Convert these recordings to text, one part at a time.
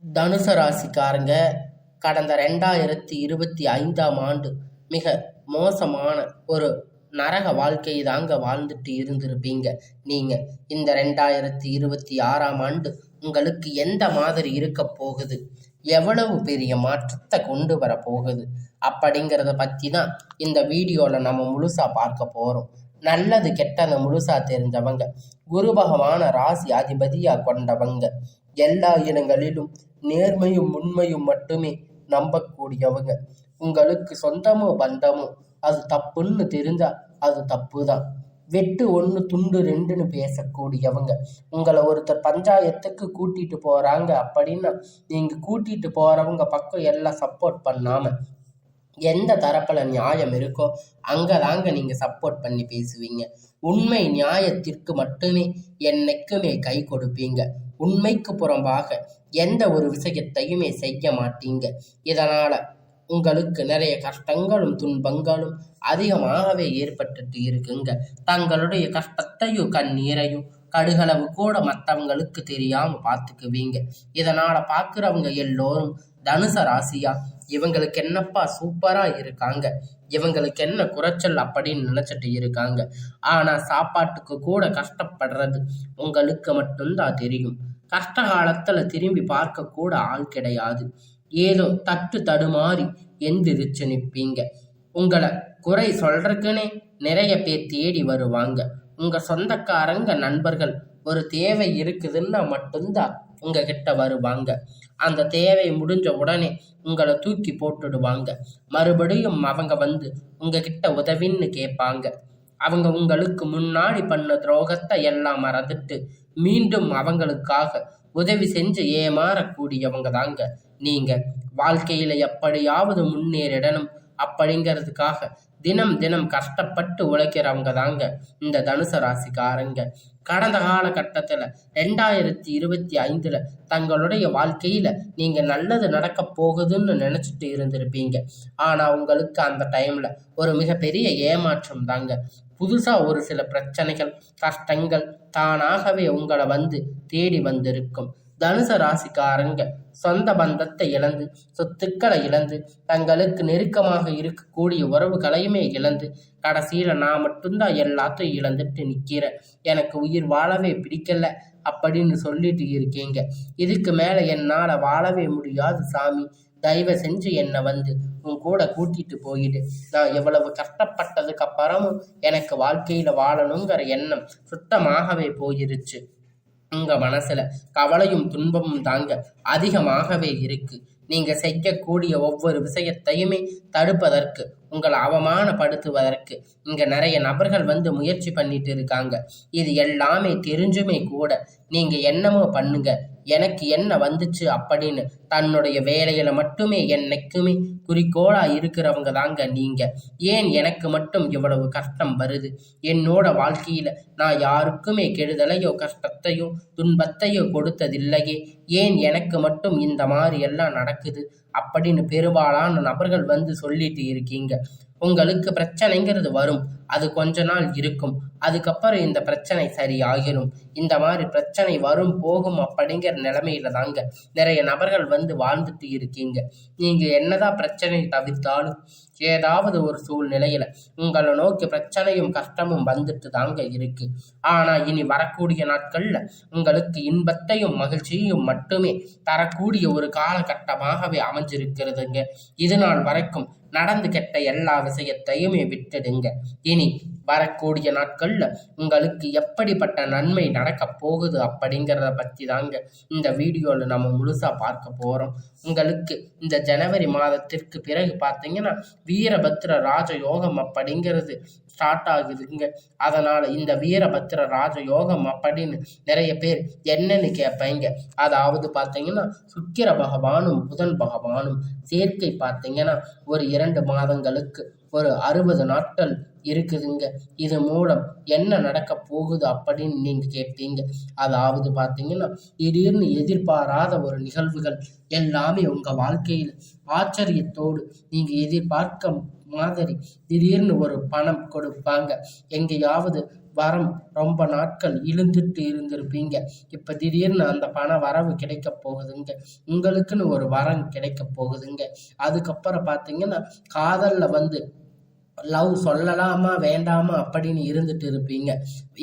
தனுசு ராசிக்காரங்க கடந்த 2025ஆம் ஆண்டு மிக மோசமான ஒரு நரக வாழ்க்கை தாங்க வாழ்ந்துட்டு இருந்திருப்பீங்க. நீங்க இந்த 2026ஆம் ஆண்டு உங்களுக்கு எந்த மாதிரி இருக்க போகுது, எவ்வளவு பெரிய மாற்றத்தை கொண்டு வர போகுது அப்படிங்கிறத பற்றி தான் இந்த வீடியோவில் நம்ம முழுசா பார்க்க போகிறோம். நல்லது கெட்டதை முழுசா தெரிஞ்சவங்க, குரு பகவான ராசி அதிபதியா கொண்டவங்க, எல்லா இடங்களிலும் நேர்மையும் உண்மையும் மட்டுமே நம்பக்கூடியவங்க, உங்களுக்கு சொந்தமோ பந்தமோ அது தப்புன்னு தெரிஞ்சா அது தப்பு தான், வெட்டு ஒன்று துண்டு ரெண்டுன்னு பேசக்கூடியவங்க, உங்களை ஒருத்தர் பஞ்சாயத்துக்கு கூட்டிட்டு போறாங்க அப்படின்னா நீங்க கூட்டிட்டு போறவங்க பக்கம் எல்லாம் சப்போர்ட் பண்ணாம எந்த தரப்புல நியாயம் இருக்கோ அங்கதாங்க நீங்க சப்போர்ட் பண்ணி பேசுவீங்க. உண்மை நியாயத்திற்கு மட்டுமே என்னைக்குமே கை கொடுப்பீங்க. உண்மைக்கு புறம்பாக எந்த ஒரு விஷயத்தையுமே செய்ய மாட்டீங்க. இதனால உங்களுக்கு நிறைய கஷ்டங்களும் துன்பங்களும் அதிகமாகவே ஏற்பட்டுட்டு இருக்குங்க. தங்களுடைய கஷ்டத்தையும் கண்ணீரையும் கடுகளவு கூட மற்றவங்களுக்கு தெரியாம பார்த்துக்குவீங்க. இதனால பார்க்குறவங்க எல்லோரும் தனுச ராசியா, இவங்களுக்கு என்னப்பா சூப்பரா இருக்காங்க, இவங்களுக்கு என்ன குறைச்சல் அப்படின்னு நினைச்சிட்டு இருக்காங்க. ஆனா சாப்பாட்டுக்கு கூட கஷ்டப்படுறது உங்களுக்கு மட்டும்தான் தெரியும். கஷ்ட காலத்துல திரும்பி பார்க்க கூட ஆள் கிடையாது. ஏதோ தட்டு தடுமாறி எந்திரிச்சு நிற்பீங்க. உங்களை குறை சொல்றதுக்குன்னே நிறைய பேர் தேடி வருவாங்க. உங்க சொந்தக்காரங்க நண்பர்கள் ஒரு தேவை இருக்குதுன்னா மட்டும்தான் உங்ககிட்ட வருவாங்க. அந்த தேவை முடிஞ்ச உடனே உங்களை தூக்கி போட்டுடுவாங்க. மறுபடியும் அவங்க வந்து உங்ககிட்ட உதவின்னு கேட்பாங்க. அவங்க உங்களுக்கு முன்னாடி பண்ண துரோகத்தை எல்லாம் மறந்துட்டு மீண்டும் அவங்களுக்காக உதவி செஞ்சு ஏமாறக்கூடியவங்க தாங்க நீங்க. வாழ்க்கையில எப்படியாவது முன்னேறிடணும் அப்படிங்கிறதுக்காக தினம் தினம் கஷ்டப்பட்டு உழைக்கிறவங்க தாங்க இந்த தனுசு ராசிக்காரங்க. கடந்த காலகட்டத்துல 2025ல தங்களுடைய வாழ்க்கையில நீங்க நல்லது நடக்க போகுதுன்னு நினைச்சிட்டு இருந்திருப்பீங்க. ஆனா உங்களுக்கு அந்த டைம்ல ஒரு மிகப்பெரிய ஏமாற்றம் தாங்க. புதுசா ஒரு சில பிரச்சனைகள் கஷ்டங்கள் தானாகவே உங்களை வந்து தேடி வந்திருக்கும். தனுசு ராசிக்காரங்க சொந்த பந்தத்தை இழந்து, சொத்துக்களை இழந்து, தங்களுக்கு நெருக்கமாக இருக்கக்கூடிய உறவுகளையுமே இழந்து, கடைசியில நான் மட்டும்தான் எல்லாத்தையும் இழந்துட்டு நிக்கிறேன், எனக்கு உயிர் வாழவே பிடிக்கல அப்படின்னு சொல்லிட்டு இருக்கீங்க. இதுக்கு மேல என்னால வாழவே முடியாது சாமி, தயவு செஞ்சு என்னை வந்து உன் கூட கூட்டிட்டு போயிடு. நான் எவ்வளவு கஷ்டப்பட்டதுக்கு அப்புறமும் எனக்கு வாழ்க்கையில வாழணுங்கிற எண்ணம் சுத்தமாகவே போயிருச்சு. உங்க மனசுல கவலையும் துன்பமும் தாங்க அதிகமாகவே இருக்கு. நீங்க செய்யக்கூடிய ஒவ்வொரு விஷயத்தையுமே தடுப்பதற்கு, உங்களை அவமானப்படுத்துவதற்கு இங்க நிறைய நபர்கள் வந்து முயற்சி பண்ணிட்டு இருக்காங்க. இது எல்லாமே தெரிஞ்சுமே கூட நீங்க என்னமோ பண்ணுங்க, எனக்கு என்ன வந்துச்சு அப்படின்னு தன்னுடைய வேலையில மட்டுமே என்னைக்குமே குறிக்கோளா இருக்கிறவங்க தாங்க நீங்க. ஏன் எனக்கு மட்டும் இவ்வளவு கஷ்டம் வருது, என்னோட வாழ்க்கையில நான் யாருக்குமே கெடுதலையோ கஷ்டத்தையோ துன்பத்தையோ கொடுத்ததில்லையே, ஏன் எனக்கு மட்டும் இந்த மாதிரி எல்லாம் நடக்குது அப்படின்னு பெரும்பாலான நபர்கள் வந்து சொல்லிட்டு இருக்கீங்க. உங்களுக்கு பிரச்சனைங்கிறது வரும், அது கொஞ்ச நாள் இருக்கும், அதுக்கப்புறம் இந்த பிரச்சனை சரியாகிடும். இந்த மாதிரி பிரச்சனை வரும் போகும் அப்படிங்கிற நிலைமையில தாங்க நிறைய நபர்கள் வந்து வாழ்ந்துட்டு இருக்கீங்க. நீங்க என்னதான் பிரச்சனை தவிர்த்தாலும் ஏதாவது ஒரு சூழ்நிலையில உங்களை நோக்கி பிரச்சனையும் கஷ்டமும் வந்துட்டு தாங்க இருக்கு. ஆனா இனி வரக்கூடிய நாட்கள்ல உங்களுக்கு இன்பத்தையும் மகிழ்ச்சியையும் மட்டுமே தரக்கூடிய ஒரு காலகட்டமாகவே அமைஞ்சிருக்கிறதுங்க. இது நாள் வரைக்கும் நடந்து கெட்ட எல்லா விஷயத்தையுமே விட்டுடுங்க. இனி வரக்கூடிய நாட்கள்ல உங்களுக்கு எப்படிப்பட்ட நன்மை நடக்க போகுது அப்படிங்கிறத பற்றி தாங்க இந்த வீடியோவில் நம்ம முழுசா பார்க்க போறோம். உங்களுக்கு இந்த ஜனவரி மாதத்திற்கு பிறகு பார்த்தீங்கன்னா வீரபத்திர ராஜயோகம் அப்படிங்கிறது ஸ்டார்ட் ஆகுதுங்க. அதனால இந்த வீரபத்திர ராஜயோகம் அப்படின்னு நிறைய பேர் என்னன்னு கேட்பீங்க. அதாவது பார்த்தீங்கன்னா சுக்கிர பகவானும் புதன் பகவானும் சேர்க்கை பார்த்தீங்கன்னா ஒரு 2 மாதங்களுக்கு ஒரு 60 நாட்கள் இருக்குதுங்க. இது மூலம் என்ன நடக்க போகுது அப்படின்னு நீங்க கேட்பீங்க. அதாவது பார்த்தீங்கன்னா, திடீர்னு எதிர்பாராத ஒரு நிகழ்வுகள் எல்லாமே உங்க வாழ்க்கையில ஆச்சரியத்தோடு நீங்க எதிர்பார்க்க மாதிரி திடீர்னு ஒரு பணம் கொடுப்பாங்க. எங்கேயாவது வரம் ரொம்ப நாட்கள் இழுந்துட்டு இருந்திருப்பீங்க. இப்ப திடீர்னு அந்த பண வரவு கிடைக்க போகுதுங்க. உங்களுக்குன்னு ஒரு வரம் கிடைக்க போகுதுங்க. அதுக்கப்புறம் பார்த்தீங்கன்னா, காதல்ல வந்து லவ் சொல்லலாமா வேண்டாமா அப்படின்னு இருந்துட்டு இருப்பீங்க.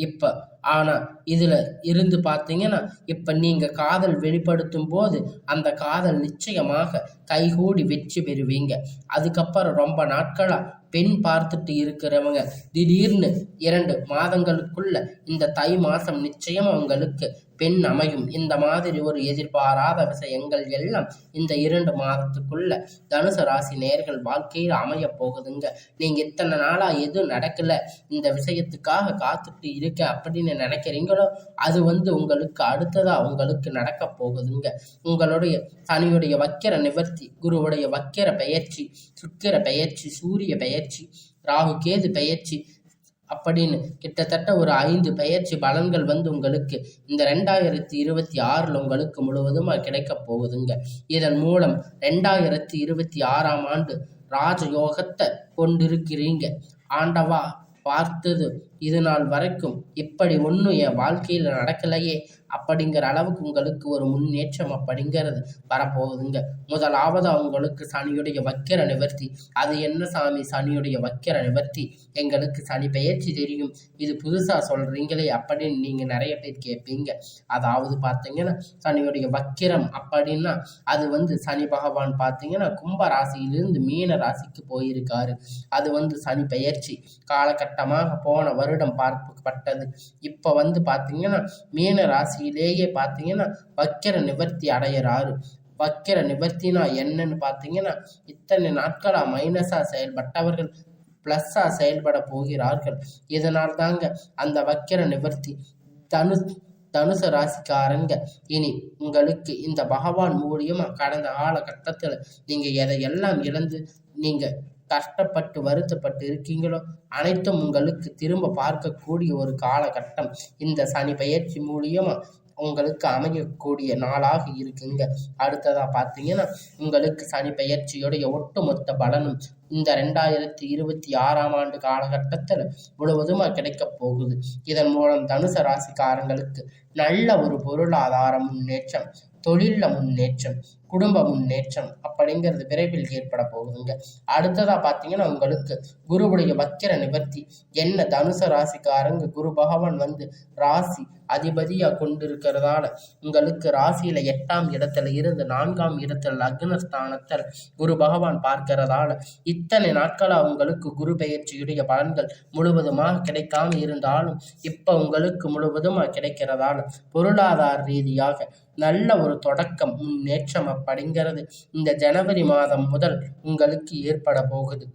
இப்ப ஆனா இதுல இருந்து பார்த்தீங்கன்னா, இப்ப நீங்க காதல் வெளிப்படுத்தும் போது அந்த காதல் நிச்சயமாக கைகூடி வெற்றி பெறுவீங்க. அதுக்கப்புறம் ரொம்ப நாட்களா பெண் பார்த்துட்டு இருக்கிறவங்க திடீர்னு 2 மாதங்களுக்குள்ள இந்த தை மாசம் நிச்சயம் உங்களுக்கு பெண் அமையும். இந்த மாதிரி ஒரு எதிர்பாராத விஷயங்கள் எல்லாம் இந்த 2 மாதத்துக்குள்ள தனுசு ராசி நேயர்கள் வாழ்க்கையில் அமைய போகுதுங்க. நீங்க இத்தனை நாளா எதுவும் நடக்கல, இந்த விஷயத்துக்காக காத்துட்டு இருக்க அப்படின்னு நினைக்கிறீங்களோ, அது வந்து உங்களுக்கு அடுத்ததா உங்களுக்கு நடக்க போகுதுங்க. உங்களுடைய சனியுடைய வக்கிர நிவர்த்தி, குருவுடைய வக்கிர பெயர்ச்சி, சுக்கிர பெயர்ச்சி, சூரிய பெயர்ச்சி, ராகு கேது பெயர்ச்சி அப்படின்னு கிட்டத்தட்ட ஒரு 5 பெயர்ச்சி பலன்கள் வந்து உங்களுக்கு இந்த 2026 உங்களுக்கு முழுவதுமா கிடைக்க போகுதுங்க. இதன் மூலம் 2026ஆம் ஆண்டு ராஜயோகத்தை கொண்டிருக்கிறீங்க. ஆண்டவா பார்த்தது இது நாள் வரைக்கும் இப்படி ஒன்றும் என் வாழ்க்கையில் நடக்கலையே அப்படிங்கிற அளவுக்கு உங்களுக்கு ஒரு முன்னேற்றம் அப்படிங்கிறது வரப்போகுதுங்க. முதலாவது உங்களுக்கு சனியுடைய வக்கிர நிவர்த்தி. அது என்ன சாமி சனியுடைய வக்கிர நிவர்த்தி? எங்களுக்கு சனி பெயர்ச்சி தெரியும், இது புதுசா சொல்றீங்களே அப்படின்னு நீங்க நிறைய பேர் கேட்பீங்க. அதாவது பார்த்தீங்கன்னா, சனியுடைய வக்கிரம் அப்படின்னா அது வந்து சனி பகவான் பார்த்தீங்கன்னா கும்ப ராசியிலிருந்து மீன ராசிக்கு போயிருக்காரு. அது வந்து சனி பெயர்ச்சி காலகட்டமாக போன வருடம் பார்க்கப்பட்டது. இப்ப வந்து பார்த்தீங்கன்னா மீன ராசியிலேயே பார்த்தீங்கன்னா வக்கிர நிவர்த்தி அடையிறாரு. வக்கிர நிவர்த்தினா என்னன்னு பார்த்தீங்கன்னா, இத்தனை நாட்களா மைனஸா செயல்பட்டவர்கள் பிளஸ்ஸா செயல்பட போகிறார்கள். இதனால் தாங்க அந்த வக்கிர நிவர்த்தி. தனுசு ராசிக்காரங்க இனி உங்களுக்கு இந்த பகவான் மூலியமா கடந்த காலகட்டத்தில் நீங்க எதையெல்லாம் இழந்து நீங்க கஷ்டப்பட்டு வருத்தப்பட்டு இருக்கீங்களோ அனைத்தும் உங்களுக்கு திரும்ப பார்க்கக்கூடிய ஒரு காலகட்டம் இந்த சனி பெயர்ச்சி மூலியமா உங்களுக்கு அமையக்கூடிய நாளாக இருக்குங்க. அடுத்ததா பார்த்தீங்கன்னா, உங்களுக்கு சனி பெயர்ச்சியுடைய ஒட்டுமொத்த பலனும் இந்த 2026ஆம் ஆண்டு காலகட்டத்தில் முழுவதுமா கிடைக்க போகுது. இதன் மூலம் தனுசு ராசிக்காரங்களுக்கு நல்ல ஒரு பொருளாதார முன்னேற்றம், தொழில்ல முன்னேற்றம், குடும்ப முன்னேற்றம் அப்படிங்கிறது விரைவில் ஏற்பட போகுதுங்க. அடுத்ததா பார்த்தீங்கன்னா, உங்களுக்கு குருவுடைய வக்கிர நிவர்த்தி. என்ன தனுசு ராசிக்காரங்க குரு பகவான் வந்து ராசி அதிபதியா கொண்டிருக்கிறதால உங்களுக்கு ராசியில 8ஆம் இடத்துல இருந்து 4ஆம் இடத்துல லக்னஸ்தானத்தில் குரு பகவான் பார்க்கிறதால இத்தனை நாட்களா உங்களுக்கு குரு பெயர்ச்சியுடைய பலன்கள் முழுவதுமாக கிடைக்காம இருந்தாலும் இப்ப உங்களுக்கு முழுவதுமா கிடைக்கிறதால பொருளாதார ரீதியாக நல்ல ஒரு தொடக்கம், முன்னேற்றம் அப்படிங்கிறது இந்த ஜனவரி மாதம் முதல் உங்களுக்கு ஏற்பட போகுது.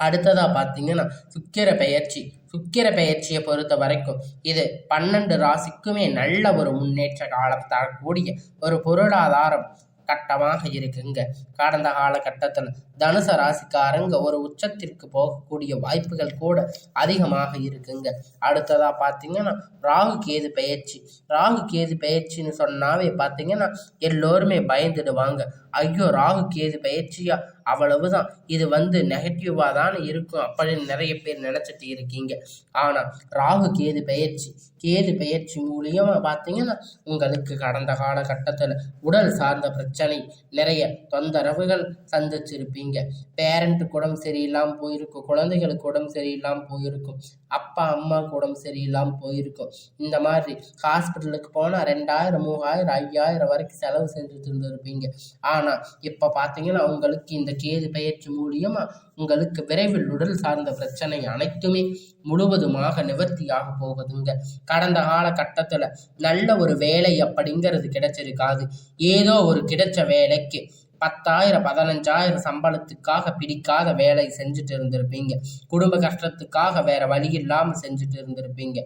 அடுத்ததா பார்த்தீங்கன்னா, சுக்கிர பெயர்ச்சி. சுக்கிர பெயர்ச்சியை பொறுத்த வரைக்கும் இது 12 ராசிக்குமே நல்ல ஒரு முன்னேற்ற காலம் தரக்கூடிய ஒரு பொருளாதாரம் கட்டமாக இருக்குங்க. கடந்த காலகட்டத்தில் தனுசு ராசிக்காரங்க ஒரு உச்சத்திற்கு போகக்கூடிய வாய்ப்புகள் கூட அதிகமாக இருக்குங்க. அடுத்ததா பார்த்தீங்கன்னா, ராகு கேது பெயர்ச்சி. ராகு கேது பெயர்ச்சின்னு சொன்னாவே பார்த்தீங்கன்னா எல்லோருமே பயந்துடுவாங்க. ஐயோ ராகு கேது பெயர்ச்சியா, அவ்வளவுதான், இது வந்து நெகட்டிவா தானே இருக்கும் அப்படின்னு நிறைய பேர் நினைச்சிட்டு இருக்கீங்க. ஆனா ராகு கேது பெயர்ச்சி மூலியமா பார்த்தீங்கன்னா உங்களுக்கு கடந்த காலகட்டத்தில் உடல் சார்ந்த பிரச்சனை நிறைய தொந்தரவுகள் சந்திச்சிருப்பீங்க. பேரண்ட்டுக்கு உடம்பு சரியில்லாமல் போயிருக்கும், குழந்தைகளுக்கு உடம்பு இல்லாமல் போயிருக்கும், அப்பா அம்மாவுக்கு உடம்பு சரியில்லாமல் போயிருக்கும். இந்த மாதிரி ஹாஸ்பிட்டலுக்கு போனால் 2000, 3000, 5000 வரைக்கும் செலவு செஞ்சுட்டு இருந்திருப்பீங்க. ஆனால் இப்போ பார்த்தீங்கன்னா உங்களுக்கு இந்த கேது பெயர்ச்சி மூலியமா உங்களுக்கு விரைவில் உடல் சார்ந்த பிரச்சனை அனைத்துமே முழுவதுமாக நிவர்த்தியாக போகுதுங்க. கடந்த காலகட்டத்தில் நல்ல ஒரு வேலை அப்படிங்கிறது கிடைச்சிருக்காது. ஏதோ ஒரு கிடைச்ச வேலைக்கு 10,000 15,000 சம்பளத்துக்காக பிடிக்காத வேலை செஞ்சுட்டு இருந்திருப்பீங்க. குடும்ப கஷ்டத்துக்காக வேற வழி இல்லாமல் செஞ்சுட்டு இருந்திருப்பீங்க.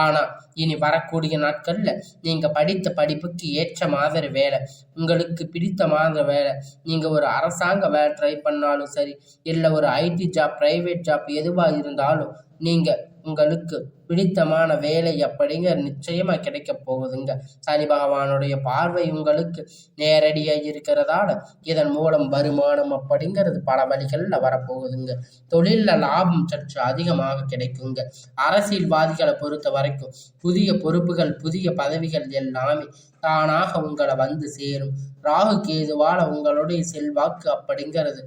ஆனால் இனி வரக்கூடிய நாட்களில் நீங்கள் படித்த படிப்புக்கு ஏற்ற மாதிரி வேலை, உங்களுக்கு பிடித்த மாதிரி வேலை, நீங்கள் ஒரு அரசாங்க வேலை ட்ரை பண்ணாலும் சரி, இல்லை ஒரு ஐடி ஜாப், ப்ரைவேட் ஜாப் எதுவாக இருந்தாலும் நீங்கள் உங்களுக்கு பிடித்தமான வேலை அப்படிங்கிற நிச்சயமாக கிடைக்க போகுதுங்க. சனி பகவானுடைய பார்வை உங்களுக்கு நேரடியாக இருக்கிறதால இதன் மூலம் வருமானம் அப்படிங்கிறது பல வழிகளில் வரப்போகுதுங்க. தொழிலில் லாபம் சற்று அதிகமாக கிடைக்குங்க. அரசியல்வாதிகளை பொறுத்த வரைக்கும் புதிய பொறுப்புகள், புதிய பதவிகள் எல்லாமே தானாக உங்களை வந்து சேரும். ராகு கேதுவால உங்களுடைய செல்வாக்கு அப்படிங்கிறது,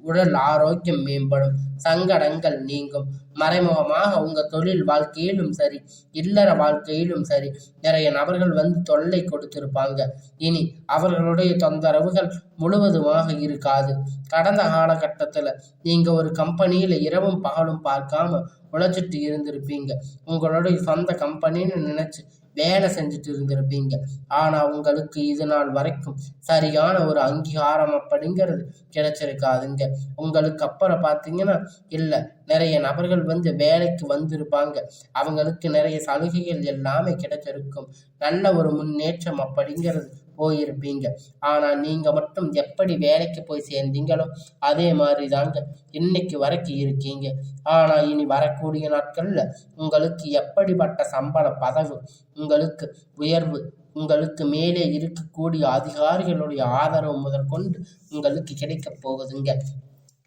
உடல் ஆரோக்கியம் மேம்படும், சங்கடங்கள் நீங்கும். மறைமுகமாக உங்கள் தொழில் வாழ்க்கையிலும் சரி, இல்லற வாழ்க்கையிலும் சரி, நிறைய நபர்கள் வந்து தொல்லை கொடுத்திருப்பாங்க. இனி அவர்களுடைய தொந்தரவுகள் முழுவதுமாக இருக்காது. கடந்த காலகட்டத்தில் நீங்கள் ஒரு கம்பெனியில் இரவும் பகலும் பார்க்காம உழைச்சிட்டு இருந்திருப்பீங்க. உங்களுடைய சொந்த கம்பெனின்னு நினைச்சு வேலை செஞ்சுட்டு இருந்திருப்பீங்க. ஆனால் உங்களுக்கு இது நாள் வரைக்கும் சரியான ஒரு அங்கீகாரம் அப்படிங்கிறது கிடைச்சிருக்காதுங்க. உங்களுக்கு அப்புறம் பார்த்தீங்கன்னா இல்லை, நிறைய நபர்கள் வந்து வேலைக்கு வந்திருப்பாங்க. அவங்களுக்கு நிறைய சலுகைகள் எல்லாமே கிடைச்சிருக்கும். நல்ல ஒரு முன்னேற்றம் அப்படிங்கிறது போயிருப்பீங்க. ஆனால் நீங்கள் மட்டும் எப்படி வேலைக்கு போய் சேர்ந்தீங்களோ அதே மாதிரி தாங்க இன்னைக்கு வரைக்கும் இருக்கீங்க. ஆனால் இனி வரக்கூடிய நாட்களில் உங்களுக்கு எப்படிப்பட்ட சம்பள பதவி, உங்களுக்கு உயர்வு, உங்களுக்கு மேலே இருக்கக்கூடிய அதிகாரிகளுடைய ஆதரவு முதற்கொண்டு உங்களுக்கு கிடைக்க போகுதுங்க.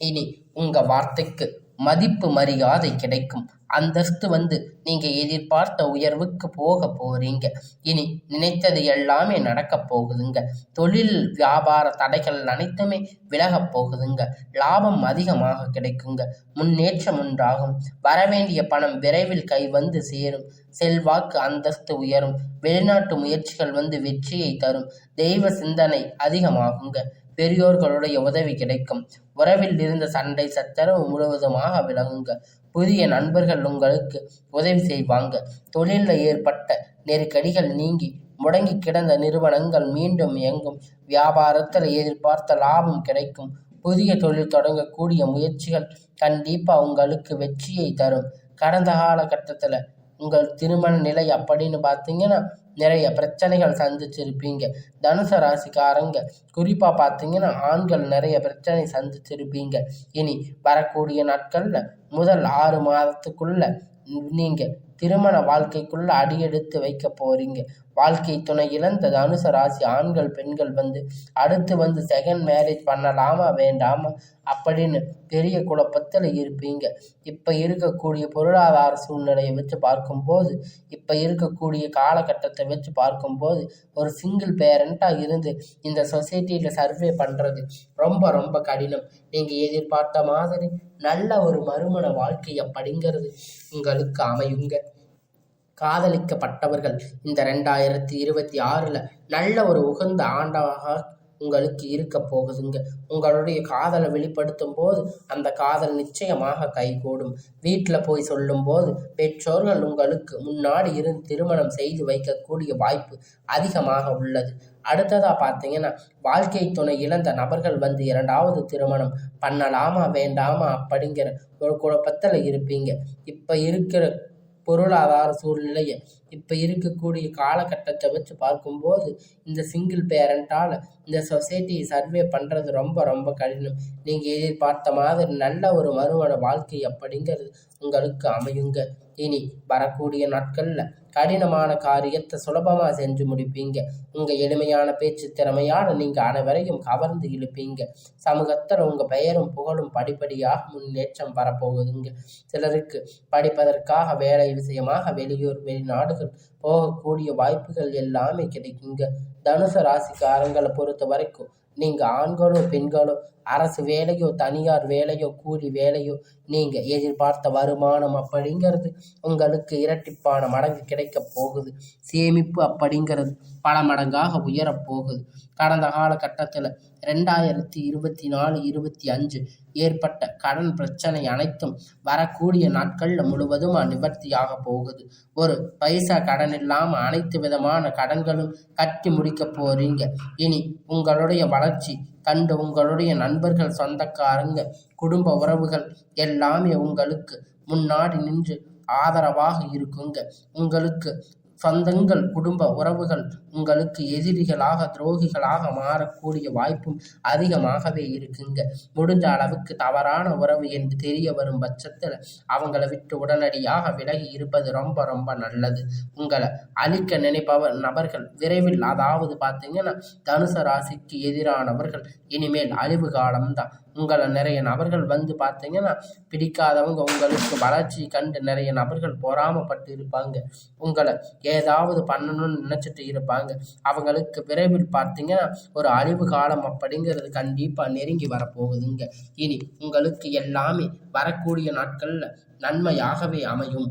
இனி உங்கள் வார்த்தைக்கு மதிப்பு மரியாதை கிடைக்கும். அந்தஸ்து வந்து நீங்கள் எதிர்பார்த்த உயர்வுக்கு போக போகிறீங்க. இனி நினைத்தது எல்லாமே நடக்க போகுதுங்க. தொழில் வியாபார தடைகள் அனைத்துமே விலகப் போகுதுங்க. லாபம் அதிகமாக கிடைக்குங்க. முன்னேற்றம் உண்டாகும். வரவேண்டிய பணம் விரைவில் கை வந்து சேரும். செல்வாக்கு அந்தஸ்து உயரும். வெளிநாட்டு முயற்சிகள் வந்து வெற்றியை தரும். தெய்வ சிந்தனை அதிகமாகுங்க. பெரியோர்களுடைய உதவி கிடைக்கும். உறவில் இருந்த சண்டை சச்சரவு முழுவதுமாக விலகுங்க. புதிய நண்பர்கள் உங்களுக்கு உதவி செய்வாங்க. தொழிலில் ஏற்பட்ட நெருக்கடிகள் நீங்கி முடங்கி கிடந்த நிறுவனங்கள் மீண்டும் இயங்கும். வியாபாரத்தில் எதிர்பார்த்த லாபம் கிடைக்கும். புதிய தொழில் தொடங்கக்கூடிய முயற்சிகள் கண்டிப்பாக உங்களுக்கு வெற்றியை தரும். கடந்த காலகட்டத்தில் உங்கள் திருமண நிலை அப்படின்னு பார்த்தீங்கன்னா நிறைய பிரச்சனைகள் சந்திச்சிருப்பீங்க. தனுசு ராசிக்காரங்க குறிப்பாக பார்த்தீங்கன்னா ஆண்கள் நிறைய பிரச்சனை சந்திச்சிருப்பீங்க. இனி வரக்கூடிய நாட்களில் முதல் 6 மாதத்துக்குள்ள நீங்கள் திருமண வாழ்க்கைக்குள்ள அடியெடுத்து வைக்க போறீங்க. வாழ்க்கை துணை இழந்த தனுசு ராசி ஆண்கள் பெண்கள் வந்து அடுத்து வந்து செகண்ட் மேரேஜ் பண்ணலாமா வேண்டாமா அப்படின்னு பெரிய குழப்பத்தில் இருப்பீங்க. இப்போ இருக்கக்கூடிய பொருளாதார சூழ்நிலையை வச்சு பார்க்கும்போது, இப்போ இருக்கக்கூடிய காலகட்டத்தை வச்சு பார்க்கும்போது, ஒரு சிங்கிள் பேரண்ட்டாக இருந்து இந்த சொசைட்டியில் சர்வே பண்ணுறது ரொம்ப ரொம்ப கடினம். நீங்கள் எதிர்பார்த்த மாதிரி நல்ல ஒரு மறுமண வாழ்க்கை அப்படிங்கிறது உங்களுக்கு அமையுங்க. காதலிக்கப்பட்டவர்கள் இந்த 2026 நல்ல ஒரு உகந்த ஆண்டாக உங்களுக்கு இருக்க போகுதுங்க. உங்களுடைய காதலை வெளிப்படுத்தும் போது அந்த காதல் நிச்சயமாக கைகூடும். வீட்டில் போய் சொல்லும்போது பெற்றோர்கள் உங்களுக்கு முன்னாடி இருந்து திருமணம் செய்து வைக்கக்கூடிய வாய்ப்பு அதிகமாக உள்ளது. அடுத்ததாக பார்த்தீங்கன்னா வாழ்க்கை துணை இழந்த நபர்கள் வந்து 2வது திருமணம் பண்ணலாமா வேண்டாமா அப்படிங்கிற ஒரு குழப்பத்தில் இருப்பீங்க. இப்போ இருக்கிற பொருளாதார சூழ்நிலையை, இப்போ இருக்கக்கூடிய காலகட்டத்தை வச்சு பார்க்கும்போது இந்த சிங்கிள் பேரண்ட்டால் இந்த சொசைட்டியை சர்வே பண்ணுறது ரொம்ப ரொம்ப கடினம். நீங்கள் எதிர்பார்த்த மாதிரி நல்ல ஒரு மறுமண வாழ்க்கை அப்படிங்கிறது உங்களுக்கு அமையுங்க. இனி வரக்கூடிய நாட்களில் கடினமான காரியத்தை சுலபமாக செஞ்சு முடிப்பீங்க. உங்கள் எளிமையான பேச்சு திறமையால் நீங்கள் அனைவரையும் கவர்ந்து இழுப்பீங்க. சமூகத்தில் உங்கள் பெயரும் புகழும் படிப்படியாக முன்னேற்றம் வரப்போகுதுங்க. சிலருக்கு படிப்பதற்காக வேலை விஷயமாக வெளியூர் வெளிநாடுகள் போகக்கூடிய வாய்ப்புகள் எல்லாமே கிடைக்குங்க. தனுசு ராசிக்காரங்களை பொறுத்த வரைக்கும் நீங்கள் ஆண்களோ பெண்களோ அரசு வேலையோ தனியார் வேலையோ கூலி வேலையோ நீங்கள் எதிர்பார்த்த வருமானம் அப்படிங்கிறது உங்களுக்கு இரட்டிப்பான மடங்கு கிடைக்க போகுது. சேமிப்பு அப்படிங்கிறது பல மடங்காக உயரப்போகுது. கடந்த காலகட்டத்தில் 2024 25 ஏற்பட்ட கடன் பிரச்சனை அனைத்தும் வரக்கூடிய நாட்களில் முழுவதுமா நிவர்த்தியாக போகுது. ஒரு பைசா கடன் இல்லாமல் அனைத்து விதமான கடன்களும் கட்டி முடிக்க போறீங்க. இனி உங்களுடைய வளர்ச்சி கண்டு உங்களுடைய நண்பர்கள், சொந்தக்காரங்க, குடும்ப உறவுகள் எல்லாமே உங்களுக்கு முன்னாடி நின்று ஆதரவாக இருக்குங்க. உங்களுக்கு சொந்தங்கள், குடும்ப உறவுகள் உங்களுக்கு எதிரிகளாக, துரோகிகளாக மாறக்கூடிய வாய்ப்பும் அதிகமாகவே இருக்குங்க. முடிஞ்ச அளவுக்கு தவறான உறவு என்று தெரிய வரும் பட்சத்தில் அவங்கள விட்டு உடனடியாக விலகி இருப்பது ரொம்ப ரொம்ப நல்லது. உங்களை அழிக்க நினைப்பவர் நபர்கள் விரைவில், அதாவது பார்த்தீங்கன்னா தனுசு ராசிக்கு எதிரானவர்கள் இனிமேல் அழிவு காலம்தான். உங்களை நிறைய நபர்கள் வந்து பார்த்தீங்கன்னா பிடிக்காதவங்க உங்களுக்கு வளர்ச்சி கண்டு நிறைய நபர்கள் பொறாமப்பட்டு இருப்பாங்க. உங்களை ஏதாவது பண்ணணும்னு நினச்சிட்டு இருப்பாங்க. அவங்களுக்கு விரைவில் பார்த்தீங்கன்னா ஒரு அழிவு காலம் அப்படிங்கிறது கண்டிப்பாக நெருங்கி வரப்போகுதுங்க. இனி உங்களுக்கு எல்லாமே வரக்கூடிய நாட்களில் நன்மையாகவே அமையும்.